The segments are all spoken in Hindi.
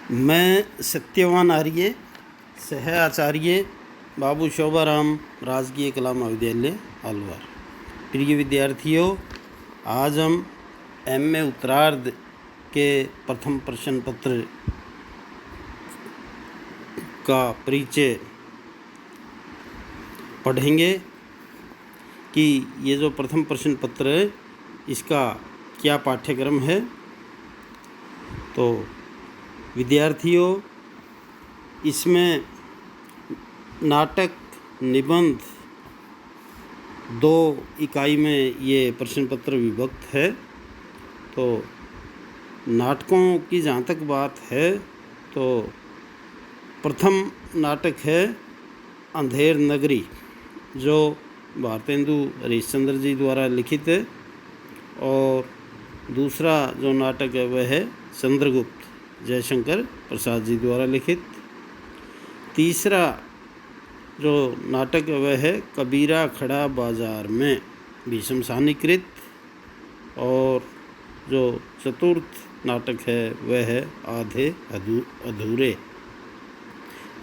मैं सत्यवान आर्य सह आचार्य बाबू शोभाराम राजकीय कला महाविद्यालय अलवर। प्रिय विद्यार्थियों, आज हम एमए उत्तरार्ध के प्रथम प्रश्न पत्र का परिचय पढ़ेंगे कि ये जो प्रथम प्रश्न पत्र है इसका क्या पाठ्यक्रम है। तो विद्यार्थियों, इसमें नाटक निबंध दो इकाई में ये प्रश्न पत्र विभक्त है। तो नाटकों की जहाँ तक बात है तो प्रथम नाटक है अंधेर नगरी, जो भारतेंदु हरिश्चंद्र जी द्वारा लिखित है, और दूसरा जो नाटक है वह है चंद्रगुप्त जयशंकर प्रसाद जी द्वारा लिखित। तीसरा जो नाटक है वह है कबीरा खड़ा बाजार में भीष्म सानीकृत, और जो चतुर्थ नाटक है वह है आधे अधूरे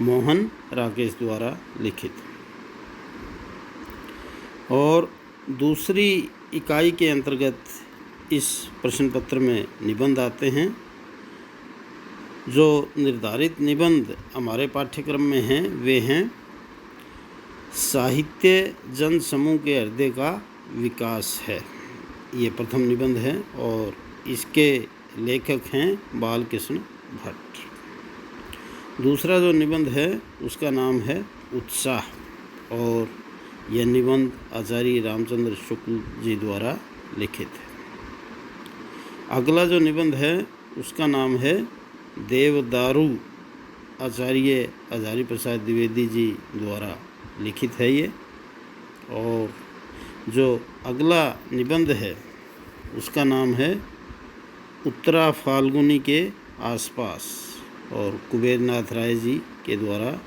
मोहन राकेश द्वारा लिखित। और दूसरी इकाई के अंतर्गत इस प्रश्न पत्र में निबंध आते हैं। जो निर्धारित निबंध हमारे पाठ्यक्रम में हैं वे हैं साहित्य जन समूह के हृदय का विकास है, ये प्रथम निबंध है, और इसके लेखक हैं बालकृष्ण भट्ट। दूसरा जो निबंध है उसका नाम है उत्साह, और यह निबंध आचार्य रामचंद्र शुक्ल जी द्वारा लिखित है। अगला जो निबंध है उसका नाम है देवदारू, आचार्य हजारी प्रसाद द्विवेदी जी द्वारा लिखित है ये। और जो अगला निबंध है उसका नाम है उत्तरा फाल्गुनी के आसपास, और कुबेरनाथ राय जी के द्वारा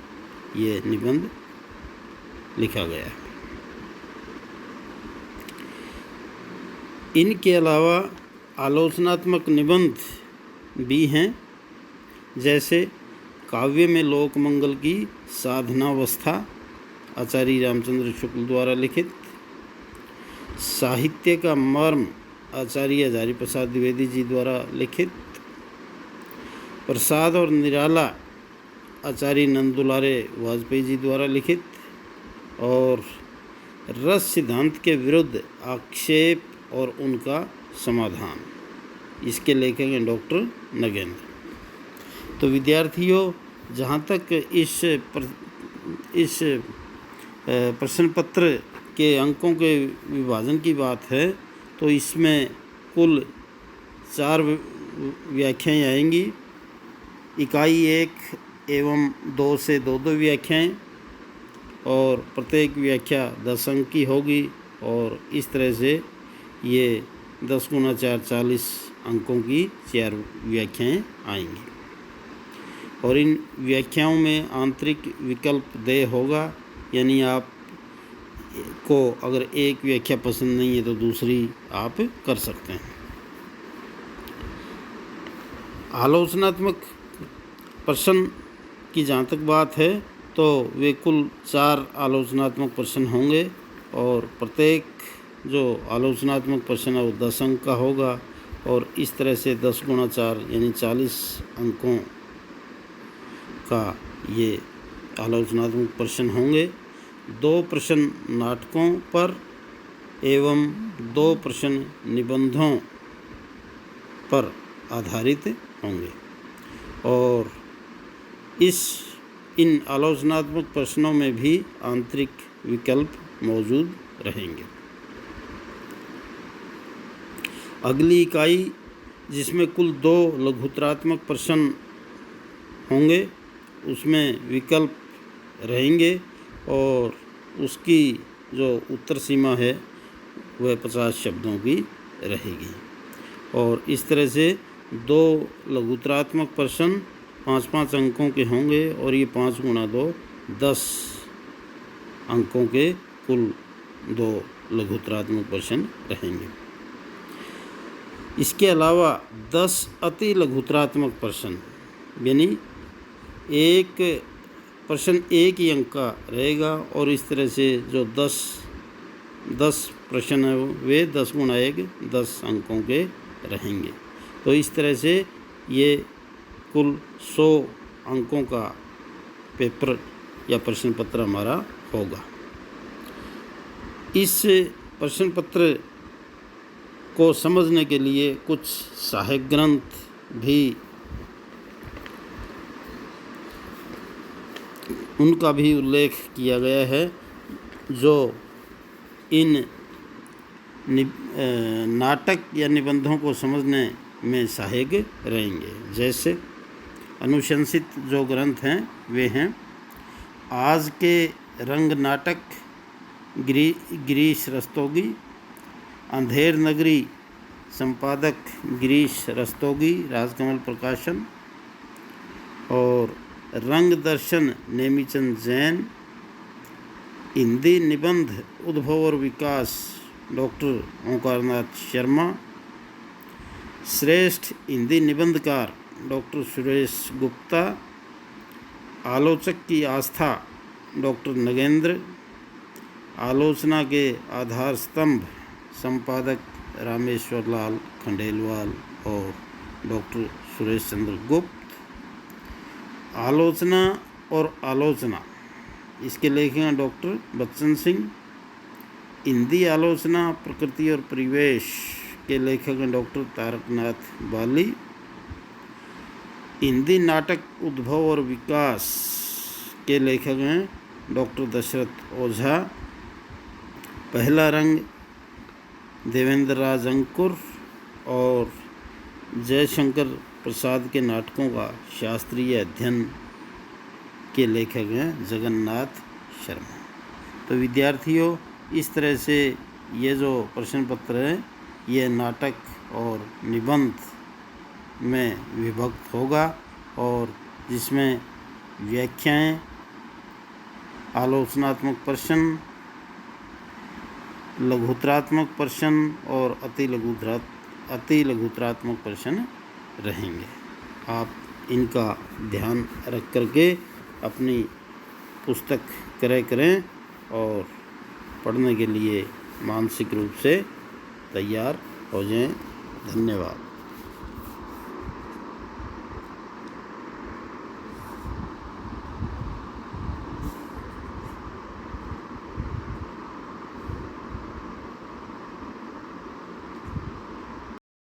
ये निबंध लिखा गया है। इनके अलावा आलोचनात्मक निबंध भी हैं, जैसे काव्य में लोक मंगल की साधनावस्था, आचार्य रामचंद्र शुक्ल द्वारा लिखित। साहित्य का मर्म, आचार्य हजारी प्रसाद द्विवेदी जी द्वारा लिखित। प्रसाद और निराला, आचार्य नंदुलारे वाजपेयी जी द्वारा लिखित। और रस सिद्धांत के विरुद्ध आक्षेप और उनका समाधान, इसके लेखक हैं डॉक्टर नगेंद्र। तो विद्यार्थियों, जहाँ तक इस प्रश्न पत्र के अंकों के विभाजन की बात है तो इसमें कुल 4 व्याख्याएं आएंगी। इकाई 1 एवं 2 से 2 व्याख्याएं, और प्रत्येक व्याख्या 10 अंक की होगी, और इस तरह से ये 10 गुना 4 40 अंकों की 4 व्याख्याएं आएंगी। और इन व्याख्याओं में आंतरिक विकल्प देय होगा, यानी आप को अगर एक व्याख्या पसंद नहीं है तो दूसरी आप कर सकते हैं। आलोचनात्मक प्रश्न की जहाँ तक बात है तो वे कुल 4 आलोचनात्मक प्रश्न होंगे, और प्रत्येक जो आलोचनात्मक प्रश्न है वो 10 अंक का होगा, और इस तरह से 10 गुना 4 यानी 40 अंकों का ये आलोचनात्मक प्रश्न होंगे। 2 प्रश्न नाटकों पर एवं 2 प्रश्न निबंधों पर आधारित होंगे, और इन आलोचनात्मक प्रश्नों में भी आंतरिक विकल्प मौजूद रहेंगे। अगली इकाई, जिसमें कुल 2 लघुतरात्मक प्रश्न होंगे, उसमें विकल्प रहेंगे, और उसकी जो उत्तर सीमा है वह 50 शब्दों की रहेगी। और इस तरह से 2 लघुतरात्मक प्रश्न 5-5 अंकों के होंगे, और ये 5 गुना 2 10 अंकों के कुल 2 लघुतरात्मक प्रश्न रहेंगे। इसके अलावा 10 अति लघुतरात्मक प्रश्न यानी एक प्रश्न एक ही अंक का रहेगा और इस तरह से जो 10 प्रश्न है वे 10 गुणा 1 10 अंकों के रहेंगे। तो इस तरह से ये कुल 100 अंकों का पेपर या प्रश्न पत्र हमारा होगा। इस प्रश्न पत्र को समझने के लिए कुछ सहायक ग्रंथ भी उनका भी उल्लेख किया गया है जो इन नाटक या निबंधों को समझने में सहायक रहेंगे। जैसे अनुशंसित जो ग्रंथ हैं वे हैं आज के रंग नाटक गिरीश रस्तोगी, अंधेर नगरी संपादक गिरीश रस्तोगी, राजकमल प्रकाशन, और रंग दर्शन नेमीचंद जैन, हिंदी निबंध उद्भव और विकास डॉक्टर ओंकारनाथ शर्मा, श्रेष्ठ हिंदी निबंधकार डॉक्टर सुरेश गुप्ता, आलोचक की आस्था डॉक्टर नगेंद्र, आलोचना के आधार स्तंभ संपादक रामेश्वर लाल खंडेलवाल और डॉक्टर सुरेश चंद्र गुप्त, आलोचना और आलोचना इसके लेखक हैं डॉक्टर बच्चन सिंह, हिंदी आलोचना प्रकृति और परिवेश के लेखक हैं डॉक्टर तारकनाथ बाली, हिंदी नाटक उद्भव और विकास के लेखक हैं डॉक्टर दशरथ ओझा, पहला रंग देवेंद्र राज अंकुर और जयशंकर प्रसाद के नाटकों का शास्त्रीय अध्ययन के लेखक हैं जगन्नाथ शर्मा। तो विद्यार्थियों, इस तरह से ये जो प्रश्न पत्र है ये नाटक और निबंध में विभक्त होगा और जिसमें व्याख्याएं, आलोचनात्मक प्रश्न, लघुतरात्मक प्रश्न और अति लघुतरात्मक प्रश्न रहेंगे। आप इनका ध्यान रख करके अपनी पुस्तक क्रय करें और पढ़ने के लिए मानसिक रूप से तैयार हो जाएं। धन्यवाद।